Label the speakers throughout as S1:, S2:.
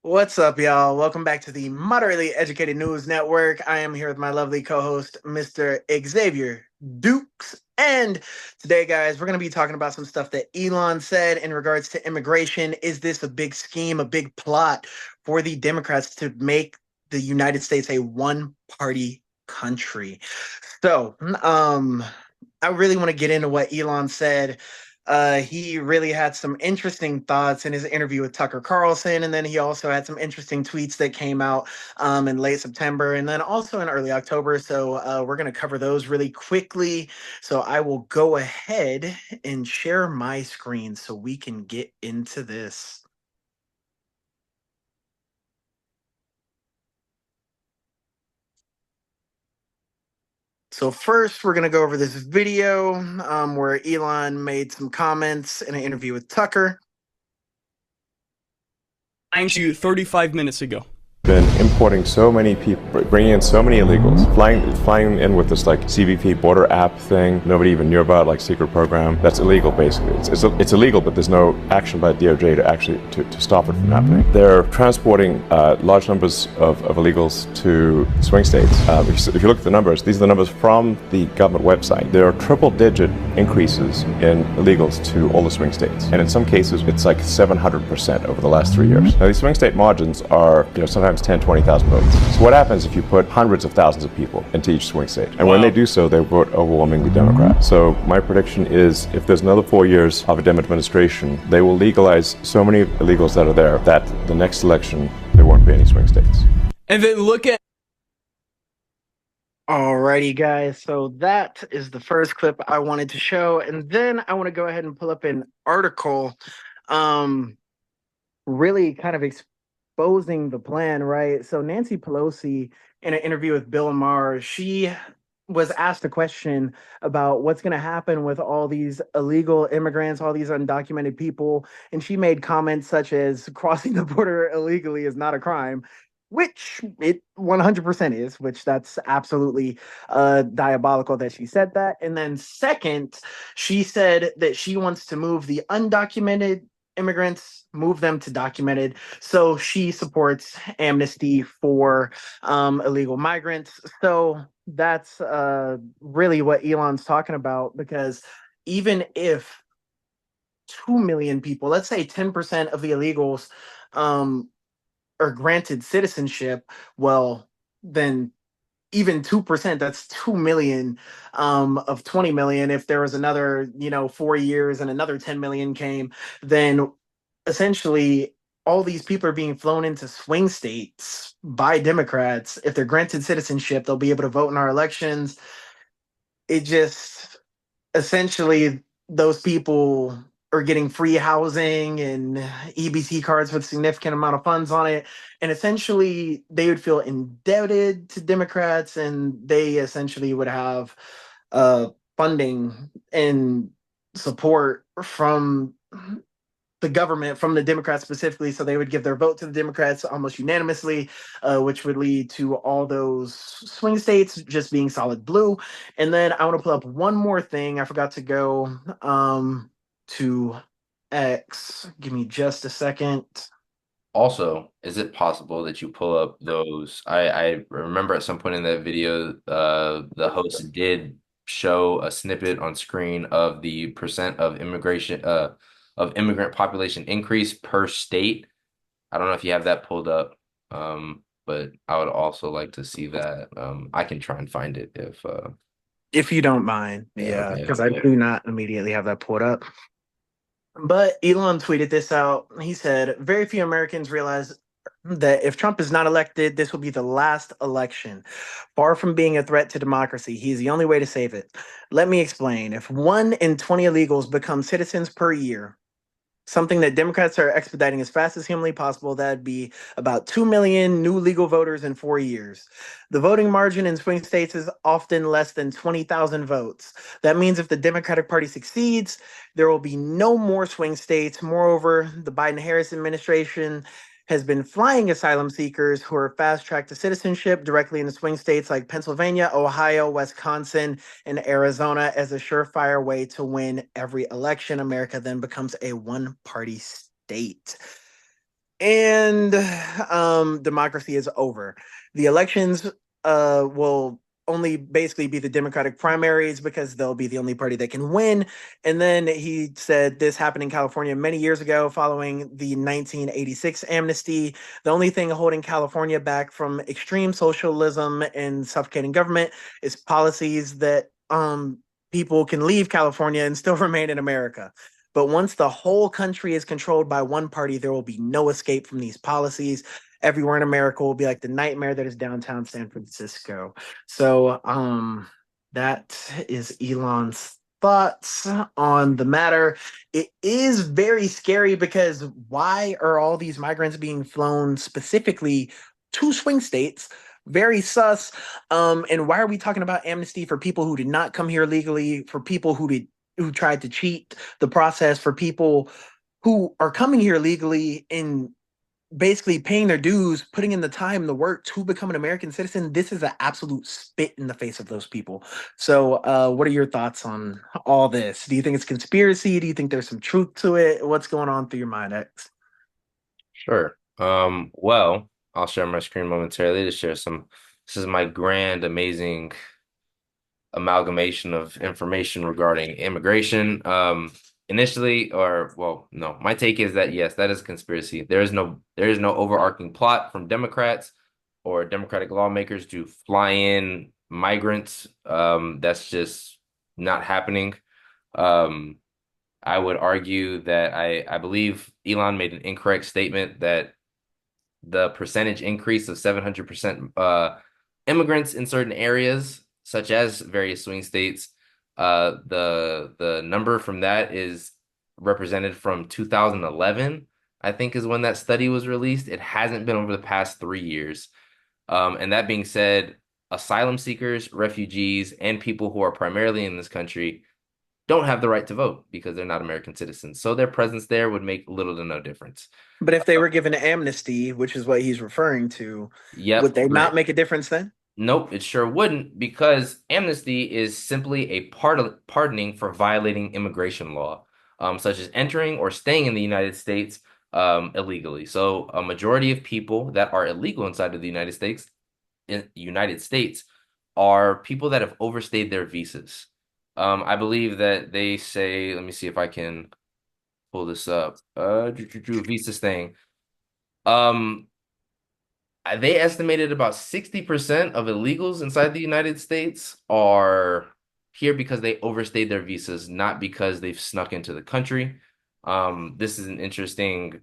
S1: What's up, y'all? Welcome back to the Moderately Educated News Network. I am here with my lovely co-host, Mr. Xavier Dukes. And today, guys, we're going to be talking about some stuff that Elon said in regards to immigration. Is this a big scheme, a big plot for the Democrats to make the United States a one-party country? So, I really want to get into what Elon said. He really had some interesting thoughts in his interview with Tucker Carlson, and then he also had some interesting tweets that came out in late September and then also in early October. So we're going to cover those really quickly. So I will go ahead and share my screen so we can get into this. So first, we're going to go over this video where Elon made some comments in an interview with Tucker.
S2: To you 35 minutes ago.
S3: Been importing so many people, bringing in so many illegals, flying in with this like CBP border app thing nobody even knew about, like secret program. That's illegal, basically. It's illegal, but there's no action by DOJ to actually to stop it from happening. They're transporting large numbers of illegals to swing states. If you look at the numbers, these are the numbers from the government website. There are triple-digit increases in illegals to all the swing states, and in some cases, it's like 700% over the last 3 years. Now, these swing state margins are, sometimes 10, 20,000 votes. So what happens if you put hundreds of thousands of people into each swing state? And when they do so, they vote overwhelmingly Democrat. So my prediction is if there's another 4 years of a Dem administration, they will legalize so many illegals that are there that the next election, there won't be any swing states.
S2: And then look at
S1: Alrighty, guys. So that is the first clip I wanted to show. And then I want to go ahead and pull up an article really kind of exposing the plan, right? So Nancy Pelosi, in an interview with Bill Maher, she was asked a question about what's going to happen with all these illegal immigrants, all these undocumented people. And she made comments such as crossing the border illegally is not a crime, which it 100% is, which that's absolutely diabolical that she said that. And then second, she said that she wants to move the undocumented immigrants, move them to documented. So she supports amnesty for illegal migrants. So that's really what Elon's talking about, because even if 2 million people, let's say 10% of the illegals are granted citizenship, well, then even 2%, that's 2 million of 20 million. If there was another, 4 years and another 10 million came, then essentially all these people are being flown into swing states by Democrats. If they're granted citizenship, they'll be able to vote in our elections. It just essentially those people are getting free housing and EBT cards with significant amount of funds on it. And essentially they would feel indebted to Democrats, and they essentially would have funding and support from the government, from the Democrats specifically. So they would give their vote to the Democrats almost unanimously, which would lead to all those swing states just being solid blue. And then I want to pull up one more thing. I forgot to go to X. Give me just a second.
S4: Also, is it possible that you pull up those? I remember at some point in that video, the host did show a snippet on screen of the percent of immigrant population increase per state. I don't know if you have that pulled up, but I would also like to see that. I can try and find it
S1: If you don't mind. Yeah,
S4: okay.
S1: because I do not immediately have that pulled up. But Elon tweeted this out. He said, very few Americans realize that if Trump is not elected, this will be the last election. Far from being a threat to democracy, he's the only way to save it. Let me explain. If 1 in 20 illegals become citizens per year, something that Democrats are expediting as fast as humanly possible, that'd be about 2 million new legal voters in 4 years. The voting margin in swing states is often less than 20,000 votes. That means if the Democratic Party succeeds, there will be no more swing states. Moreover, the Biden-Harris administration has been flying asylum seekers who are fast-tracked to citizenship directly into swing states like Pennsylvania, Ohio, Wisconsin, and Arizona as a surefire way to win every election. America then becomes a one-party state. and democracy is over. The elections will only basically be the Democratic primaries because they'll be the only party that can win. And then he said this happened in California many years ago following the 1986 amnesty. The only thing holding California back from extreme socialism and suffocating government is policies that people can leave California and still remain in America. But once the whole country is controlled by one party, there will be no escape from these policies. Everywhere in America will be like the nightmare that is downtown San Francisco. So, that is Elon's thoughts on the matter. It is very scary because why are all these migrants being flown specifically to swing states? Very sus. And why are we talking about amnesty for people who did not come here legally, for people who tried to cheat the process, for people who are coming here legally and basically paying their dues, putting in the time, the work to become an American citizen? This is an absolute spit in the face of those people. So, what are your thoughts on all this? Do you think it's conspiracy? Do you think there's some truth to it? What's going on through your mind, X?
S4: Sure. Well, I'll share my screen momentarily to share some. This is my grand, amazing amalgamation of information regarding immigration. Initially, or well, no, my take is that yes, that is a conspiracy. There is no overarching plot from Democrats or Democratic lawmakers to fly in migrants. That's just not happening. Um, I would argue that I believe Elon made an incorrect statement that the percentage increase of 700% immigrants in certain areas, such as various swing states, the number from that is represented from 2011, I think is when that study was released. It hasn't been over the past 3 years. And that being said, asylum seekers, refugees, and people who are primarily in this country don't have the right to vote because they're not American citizens. So their presence there would make little to no difference.
S1: But if they were given amnesty, which is what he's referring to, would
S4: Yep,
S1: they not
S4: great.
S1: make a difference then?
S4: Nope, it sure wouldn't because amnesty is simply a pardoning for violating immigration law, such as entering or staying in the United States illegally. So a majority of people that are illegal inside of the United States are people that have overstayed their visas. I believe that they say, let me see if I can pull this up. Visa staying. Um, they estimated about 60% of illegals inside the United States are here because they overstayed their visas, not because they've snuck into the country. This is an interesting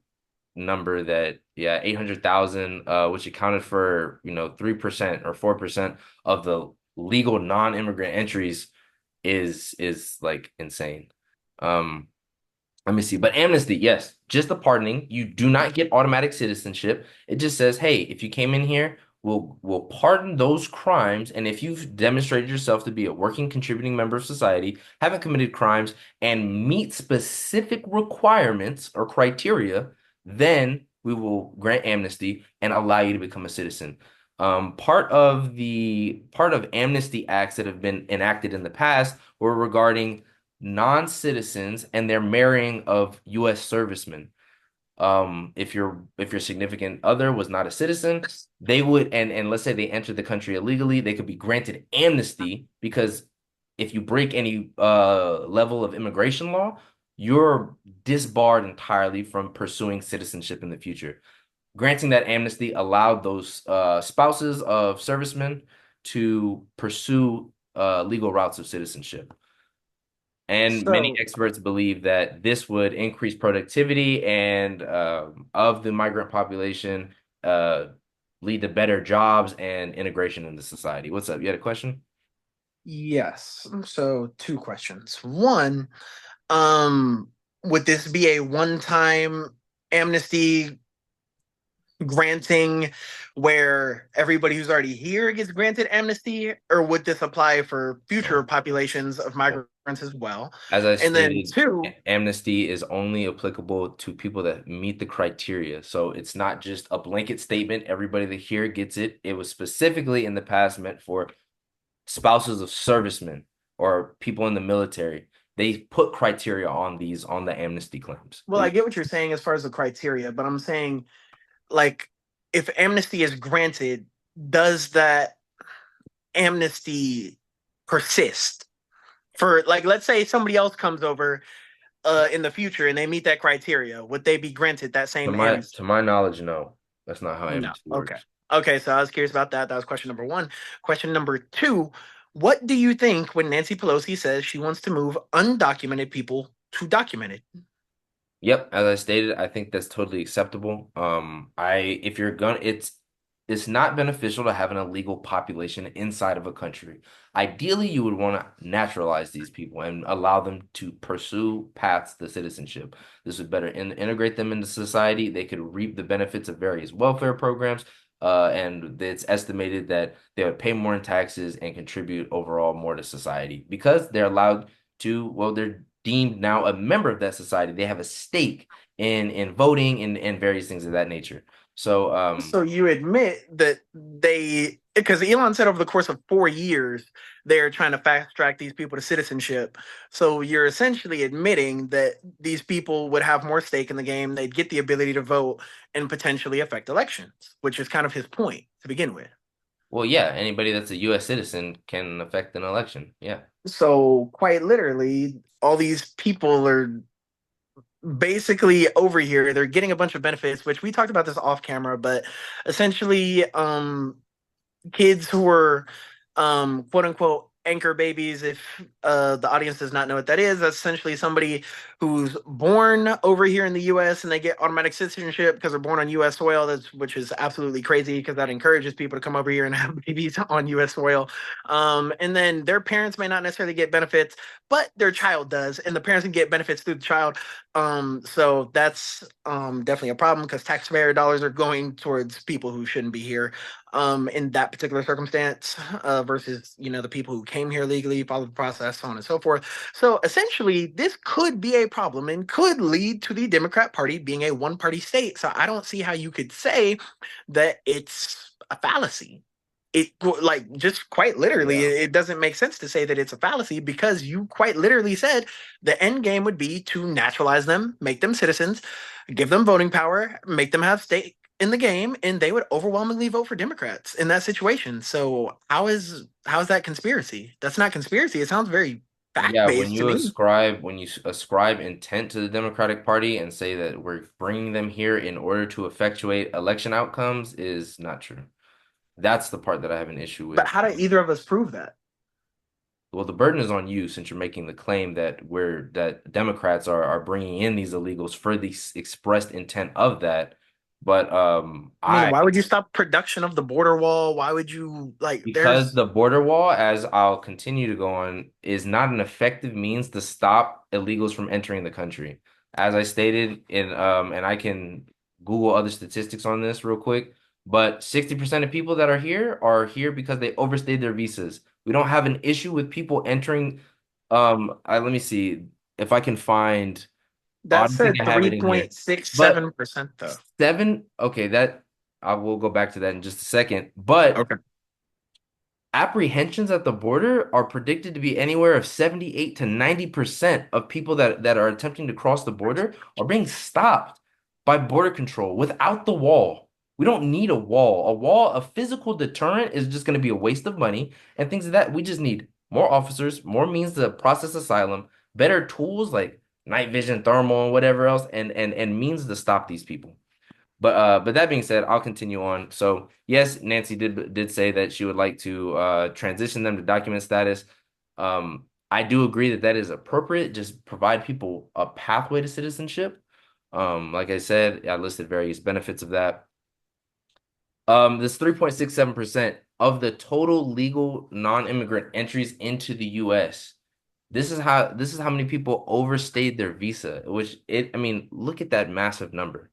S4: number that, yeah, 800,000, which accounted for, 3% or 4% of the legal non-immigrant entries is like insane. Um, Let me see. But amnesty, yes, just the pardoning. You do not get automatic citizenship. It just says, hey, if you came in here, we'll pardon those crimes. And if you've demonstrated yourself to be a working, contributing member of society, haven't committed crimes, and meet specific requirements or criteria, then we will grant amnesty and allow you to become a citizen. Part of amnesty acts that have been enacted in the past were regarding non-citizens and their marrying of U.S. servicemen. If your significant other was not a citizen, they would and let's say they entered the country illegally, they could be granted amnesty because if you break any level of immigration law, you're disbarred entirely from pursuing citizenship in the future. Granting that amnesty allowed those spouses of servicemen to pursue legal routes of citizenship. And many
S1: So,
S4: experts believe that this would increase productivity and of the migrant population, uh, lead to better jobs and integration into society. What's up? You had a question?
S1: yes. So, two questions. One, um, would this be a one-time amnesty granting where everybody who's already here gets granted amnesty, or would this apply for future
S4: So,
S1: populations of migrants as well?
S4: as I
S1: And then
S4: stated,
S1: two,
S4: amnesty is only applicable to people that meet the criteria. So it's not just a blanket statement. Everybody that here gets it. It was specifically in the past meant for spouses of servicemen or people in the military. they put criteria on the amnesty claims.
S1: Well, I get what you're saying as far as the criteria, but I'm saying, like, if amnesty is granted, does that amnesty persist? For, like, let's say somebody else comes over in the future and they meet that criteria, would they be granted that
S4: To
S1: same
S4: my
S1: amnesty?
S4: to my knowledge, no. That's not how
S1: No.
S4: amnesty
S1: Okay.
S4: works.
S1: Okay, so I was curious about that. That was question number one. Question number two, what do you think when Nancy Pelosi says she wants to move undocumented people to documented?
S4: Yep, as I stated, I think that's totally acceptable. I if you're gonna it's not beneficial to have an illegal population inside of a country. Ideally, you would want to naturalize these people and allow them to pursue paths to citizenship. This would better integrate them into society. They could reap the benefits of various welfare programs, and it's estimated that they would pay more in taxes and contribute overall more to society because they're allowed to, well, they're deemed now a member of that society. They have a stake in voting and various things of that nature. So
S1: So you admit that they, because Elon said over the course of 4 years, they're trying to fast track these people to citizenship. So you're essentially admitting that these people would have more stake in the game, they'd get the ability to vote and potentially affect elections, which is kind of his point to begin with.
S4: well, yeah, anybody that's a US citizen can affect an election. Yeah.
S1: So quite literally, all these people are basically over here. They're getting a bunch of benefits, which we talked about this off camera, but essentially, kids who are quote unquote anchor babies, if the audience does not know what that is, that's essentially somebody who's born over here in the US and they get automatic citizenship because they're born on US soil. That's, which is absolutely crazy because that encourages people to come over here and have babies on US soil. And then their parents may not necessarily get benefits, but their child does, and the parents can get benefits through the child. So that's definitely a problem because taxpayer dollars are going towards people who shouldn't be here in that particular circumstance, versus, the people who came here legally, followed the process, so on and so forth. So essentially, this could be a problem and could lead to the Democrat Party being a one-party state. So I don't see how you could say that it's a fallacy. It, like, just quite literally,
S4: Yeah.
S1: it doesn't make sense to say that it's a fallacy because you quite literally said the end game would be to naturalize them, make them citizens, give them voting power, make them have stake in the game, and they would overwhelmingly vote for Democrats in that situation. So how is that conspiracy? That's not conspiracy. It sounds very fact
S4: Yeah, when
S1: based to
S4: you
S1: me.
S4: ascribe intent to the Democratic Party and say that we're bringing them here in order to effectuate election outcomes is not true. That's the part that I have an issue
S1: But
S4: with.
S1: how do either of us prove that?
S4: Well, the burden is on you since you're making the claim that Democrats are bringing in these illegals for the expressed intent of that. But
S1: I mean, why would you stop production of the border wall? Why would you, like,
S4: because
S1: there's
S4: the border wall, as I'll continue to go on, is not an effective means to stop illegals from entering the country. As I stated and I can Google other statistics on this real quick, but 60% of people that are here because they overstayed their visas. We don't have an issue with people entering. Let me see if I can find. I
S1: that
S4: don't think
S1: said
S4: I have it in here, but
S1: 3.67% though.
S4: seven. Okay, that I will go back to that in just a second, but
S1: Okay.
S4: apprehensions at the border are predicted to be anywhere of 78 to 90% of people that are attempting to cross the border are being stopped by border control without the wall. We don't need a wall. A physical deterrent is just going to be a waste of money and things like that. We just need more officers, more means to process asylum, better tools like night vision, thermal, and whatever else, and means to stop these people. But that being said, I'll continue on. So yes, Nancy did say that she would like to transition them to document status. I do agree that that is appropriate. Just provide people a pathway to citizenship. Like I said, I listed various benefits of that. This 3.67% of the total legal non-immigrant entries into the US. This is how many people overstayed their visa, I mean, look at that massive number.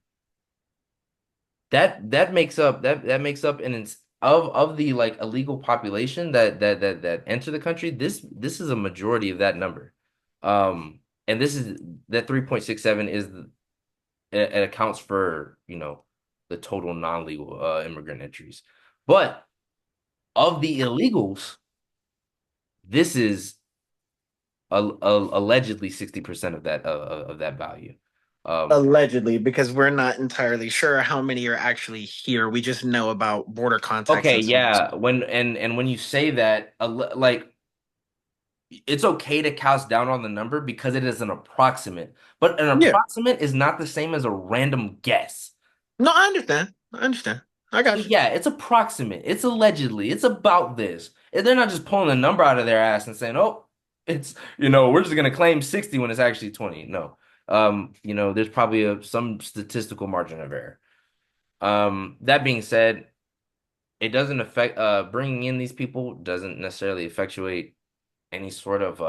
S4: That makes up an of the like illegal population that enter the country. This is a majority of that number. And this is that 3.67 is it accounts for, the total non-legal immigrant entries. But of the illegals, this is allegedly 60% of that value. Um,
S1: Allegedly, because we're not entirely sure how many are actually here. We just know about border contacts
S4: okay,
S1: and so on.
S4: yeah. When you say that, like it's okay to cast down on the number because it is an approximate, but an
S1: Yeah.
S4: approximate is not the same as a random guess.
S1: No, I understand. I understand. I
S4: So
S1: got you.
S4: yeah, it's approximate. It's allegedly. It's about this. And they're not just pulling a number out of their ass and saying, "Oh, it's we're just gonna claim 60 when it's actually 20." No. There's probably some statistical margin of error. That being said, it doesn't affect bringing in these people doesn't necessarily effectuate any sort of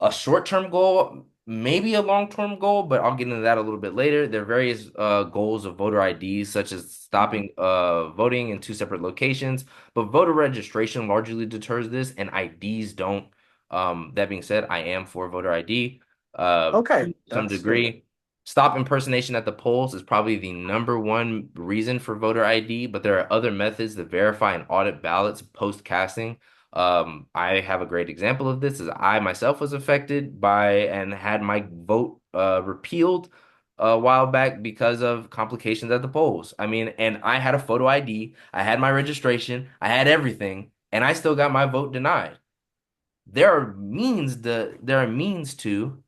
S4: a short-term goal, maybe a long-term goal, but I'll get into that a little bit later. There are various goals of voter IDs, such as stopping voting in two separate locations, but voter registration largely deters this, and IDs don't. That being said, I am for voter ID
S1: Okay,
S4: to some
S1: that's good.
S4: degree. Stop impersonation at the polls is probably the number one reason for voter ID, but there are other methods to verify and audit ballots post casting. I have a great example of this is I myself was affected by and had my vote repealed a while back because of complications at the polls. I mean, and I had a photo ID, I had my registration, I had everything, and I still got my vote denied. There are means to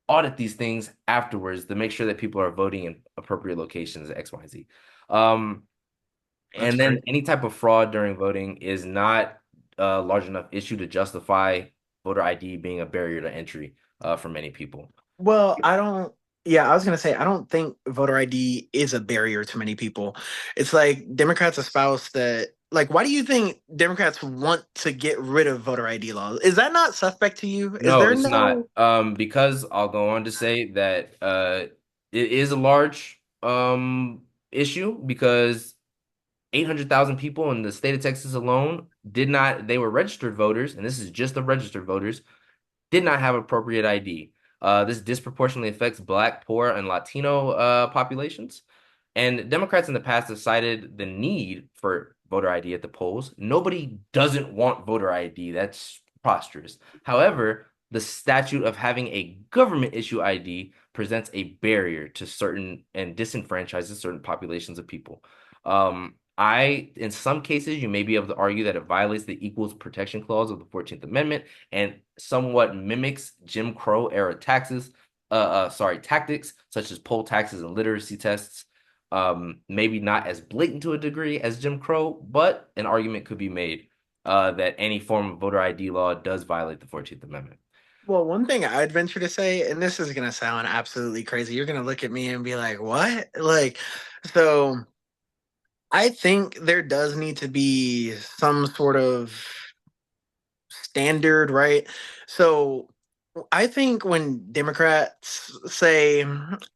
S4: audit these things afterwards to make sure that people are voting in appropriate locations, X, Y, Z. Um,
S1: That's
S4: and then
S1: great.
S4: any type of fraud during voting is not a large enough issue to justify voter ID being a barrier to entry for many people.
S1: Well, I don't, yeah, I was gonna say, I don't think voter ID is a barrier to many people. It's like Democrats espouse that, like, why do you think Democrats want to get rid of voter ID laws? Is that not suspect to you? Is
S4: No,
S1: there
S4: it's not.
S1: no,
S4: Because I'll go on to say that it is a large issue because 800,000 people in the state of Texas alone they were registered voters, and this is just the registered voters, did not have appropriate ID. This disproportionately affects Black, poor, and Latino populations. And Democrats in the past have cited the need for voter ID at the polls. Nobody doesn't want voter ID. That's preposterous. However, the statute of having a government issue ID presents a barrier to certain and disenfranchises certain populations of people. In some cases, you may be able to argue that it violates the Equals Protection Clause of the 14th Amendment and somewhat mimics Jim Crow era tactics such as poll taxes and literacy tests. Maybe not as blatant to a degree as Jim Crow, but an argument could be made that any form of voter ID law does violate the 14th Amendment.
S1: well, one thing I'd venture to say, and this is gonna sound absolutely crazy. You're gonna look at me and be like, what? Like, so I think there does need to be some sort of standard, right? So I think when Democrats say,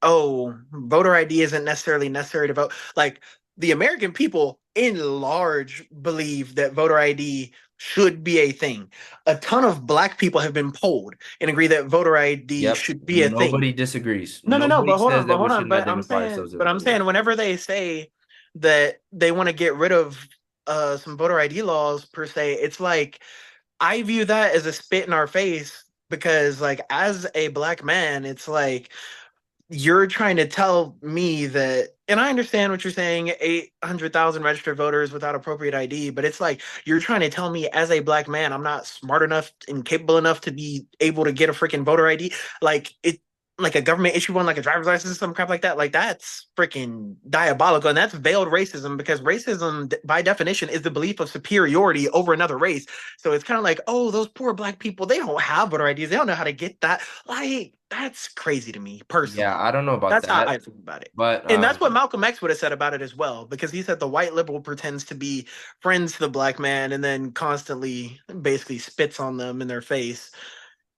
S1: "Oh, voter ID isn't necessarily necessary to vote," like the American people in large believe that voter ID should be a thing. A ton of black people have been polled and agree that voter ID
S4: Yep,
S1: should be a thing.
S4: nobody disagrees.
S1: No, no, no,
S4: Nobody
S1: but hold
S4: says
S1: on, but
S4: that we
S1: hold on.
S4: shouldn't identify ourselves as
S1: But
S4: a
S1: I'm
S4: voter.
S1: saying whenever they say that they want to get rid of some voter ID laws per se, it's like I view that as a spit in our face because like as a black man, it's like you're trying to tell me that, and I understand what you're saying, 800,000 registered voters without appropriate ID, but it's like you're trying to tell me as a black man, I'm not smart enough and capable enough to be able to get a freaking voter ID. Like a government issue one, like a driver's license, some crap like that. Like that's freaking diabolical. And that's veiled racism because racism, by definition, is the belief of superiority over another race. So it's kind of like, oh, those poor black people, they don't have voter IDs. They don't know how to get that. Like, that's crazy to me
S4: Yeah,
S1: personally.
S4: I don't know about
S1: That's how
S4: that,
S1: I feel about it.
S4: but
S1: And that's what Malcolm X would have said about it as well, because he said the white liberal pretends to be friends to the black man and then constantly basically spits on them in their face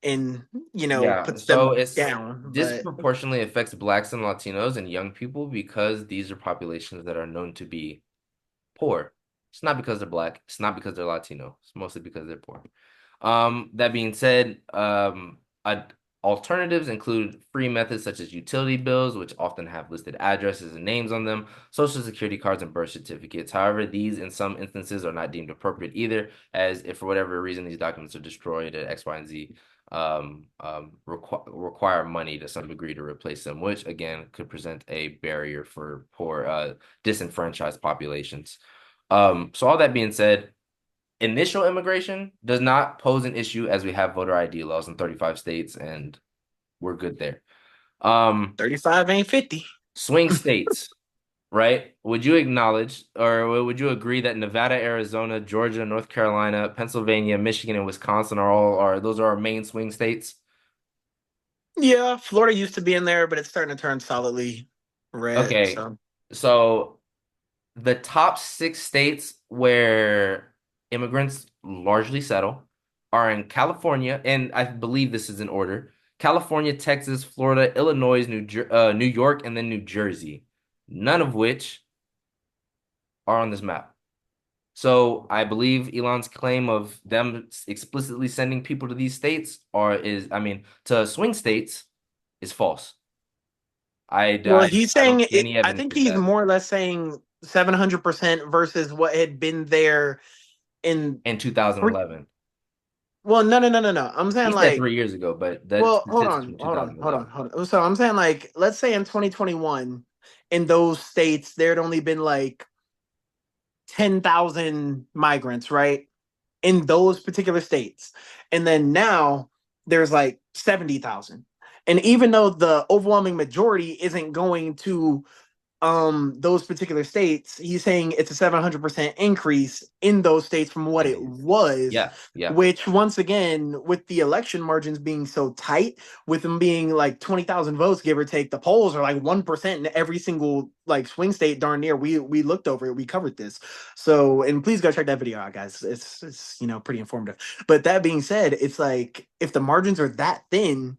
S1: and,
S4: yeah,
S1: puts
S4: so
S1: them
S4: it's
S1: down. But
S4: disproportionately affects Blacks and Latinos and young people because these are populations that are known to be poor. It's not because they're Black. It's not because they're Latino. It's mostly because they're poor. That being said, Alternatives include free methods such as utility bills, which often have listed addresses and names on them, social security cards, and birth certificates. However, these in some instances are not deemed appropriate either, as if for whatever reason these documents are destroyed at X, Y, and Z, require money to some degree to replace them, which again could present a barrier for poor, disenfranchised populations. So all that being said, initial immigration does not pose an issue as we have voter ID laws in 35 states and we're good there.
S1: 35 ain't 50.
S4: Swing states, right? Would you acknowledge or would you agree that Nevada, Arizona, Georgia, North Carolina, Pennsylvania, Michigan, and Wisconsin are those are our main swing states?
S1: Yeah, Florida used to be in there, but it's starting to turn solidly red.
S4: Okay.
S1: So
S4: So the top six states where immigrants largely settle are in California, and I believe this is in order: California, Texas, Florida, Illinois, New York, and then New Jersey. None of which are on this map. So I believe Elon's claim of them explicitly sending people to these states to swing states is false.
S1: well,
S4: I
S1: he's
S4: don't
S1: saying
S4: see
S1: it.
S4: any
S1: I
S4: evidence
S1: think
S4: of
S1: he's
S4: that.
S1: more or less saying 700% versus what had been there in
S4: In
S1: pre.
S4: 2011.
S1: Well, no. I'm
S4: He
S1: saying
S4: said
S1: like,
S4: 3 years ago, but that
S1: well, hold
S4: statistics
S1: on,
S4: from
S1: hold on, hold on,
S4: 2011.
S1: hold on. So I'm saying like, let's say in 2021, in those states, there had only been like 10,000 migrants, right? In those particular states. And then now there's like 70,000. And even though the overwhelming majority isn't going to those particular states, he's saying it's a 700% increase in those states from what
S4: It
S1: it
S4: is.
S1: was,
S4: Yeah, yeah.
S1: which once again, with the election margins being so tight, with them being like 20,000 votes, give or take, the polls are like 1% in every single like swing state darn near. We looked over it, we covered this. So, and please go check that video out, guys. It's pretty informative. But that being said, it's like if the margins are that thin,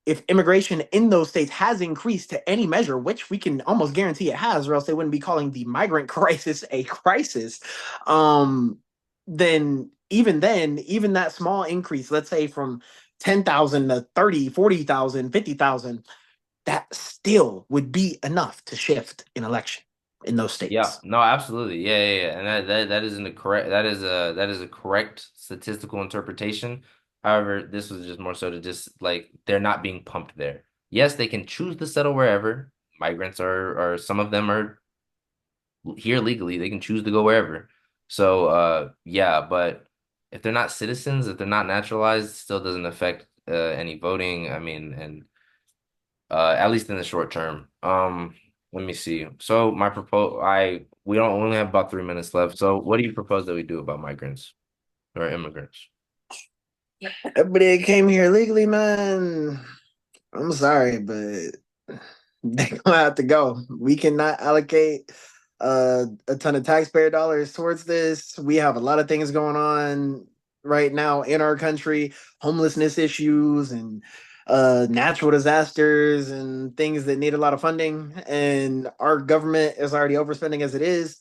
S1: if immigration in those states has increased to any measure, which we can almost guarantee it has, or else they wouldn't be calling the migrant crisis a crisis, um, then, even that small increase, let's say from 10,000 to 30, 40,000, 50,000, that still would be enough to shift an election in those
S4: Yeah,
S1: states.
S4: no, absolutely. Yeah. And that isn't a correct that is a correct statistical interpretation. However, this was just more so to just like they're not being pumped there. Yes, they can choose to settle wherever. Migrants are some of them are here legally. They can choose to go wherever. So yeah, but if they're not citizens, if they're not naturalized, it still doesn't affect any voting. I mean, and at least in the short term. Let me see. So my propose, I we don't we only have about 3 minutes left. So what do you propose that we do about migrants or immigrants?
S1: Everybody that came here legally, man. I'm sorry, but they're gonna have to go. We cannot allocate a ton of taxpayer dollars towards this. We have a lot of things going on right now in our country, homelessness issues and natural disasters and things that need a lot of funding. And our government is already overspending as it is.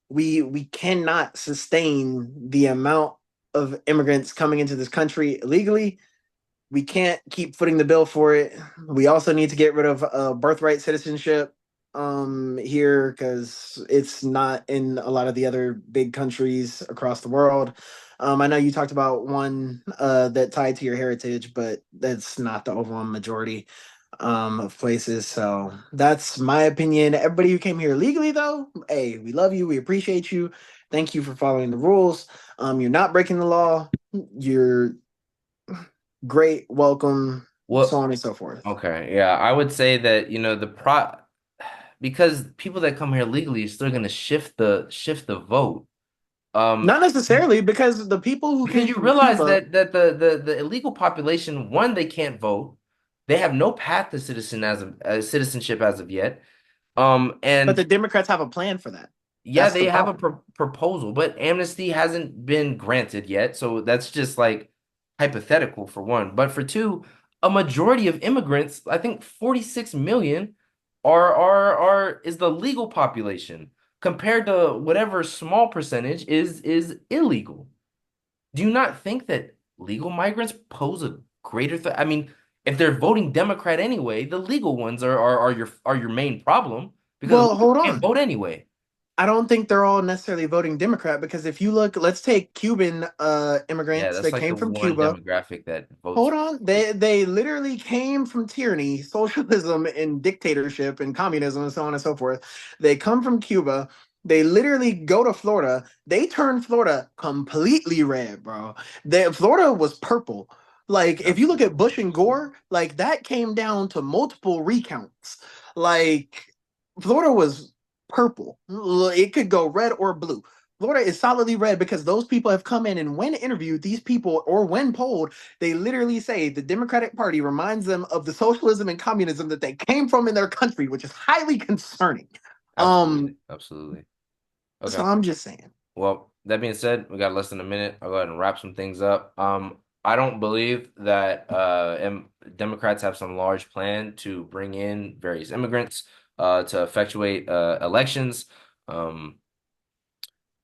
S1: We cannot sustain the amount of immigrants coming into this country illegally. We can't keep footing the bill for it. We also need to get rid of birthright citizenship here because it's not in a lot of the other big countries across the world. I know you talked about one that tied to your heritage, but that's not the overwhelming majority of places. So that's my opinion. Everybody who came here legally, though, hey, we love you. We appreciate you. Thank you for following the rules. You're not breaking the law. You're great, welcome, so
S4: Well,
S1: on and so forth.
S4: okay, yeah, I would say that the pro because people that come here legally are still going to shift the vote. Um,
S1: Not necessarily because the people who
S4: Because
S1: came
S4: you
S1: from
S4: realize
S1: Cuba,
S4: that the illegal population, one, they can't vote. They have no path to citizenship as of yet.
S1: but the
S4: And
S1: Democrats have a plan for that.
S4: yeah,
S1: That's the
S4: they have a
S1: problem.
S4: proposal, but amnesty hasn't been granted yet. So that's just like hypothetical for one. But for two, a majority of immigrants, I think 46 million, is the legal population compared to whatever small percentage is illegal. Do you not think that legal migrants pose a greater threat? I mean, if they're voting Democrat anyway, the legal ones are your main problem because
S1: Well,
S4: legal
S1: hold
S4: can't
S1: on.
S4: vote anyway.
S1: I don't think they're all necessarily voting Democrat because if you look, let's take Cuban
S4: Yeah,
S1: immigrants
S4: that's
S1: that
S4: like the
S1: came from
S4: one
S1: Cuba.
S4: demographic that votes.
S1: Hold on. They literally came from tyranny, socialism, and dictatorship and communism and so on and so forth. They come from Cuba. They literally go to Florida. They turn Florida completely red, bro. Florida was purple. Like if you look at
S4: Absolutely,
S1: Bush and
S4: absolutely,
S1: Gore, like that came down to multiple recounts. Like Florida was purple. It could go red or blue. Florida is solidly red because those people have come in and when interviewed, these people or when polled, they literally say the Democratic Party reminds them of the socialism and communism that they came from in their country, which is highly concerning.
S4: absolutely,
S1: Um,
S4: absolutely.
S1: so
S4: Okay.
S1: I'm just saying.
S4: Well, that being said, we got less than a minute. I'll go ahead and wrap some things up. I don't believe that Democrats have some large plan to bring in various immigrants to effectuate elections. Um,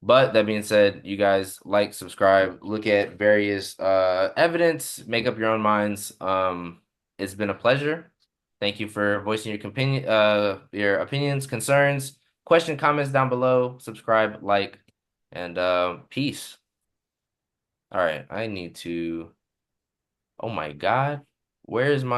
S4: but that being said, you guys like, subscribe, look at various evidence, make up your own minds. It's been a pleasure. Thank you for voicing your opinions, concerns, comments down below. Subscribe, like, and peace. All right, I need to. Oh my God, where is my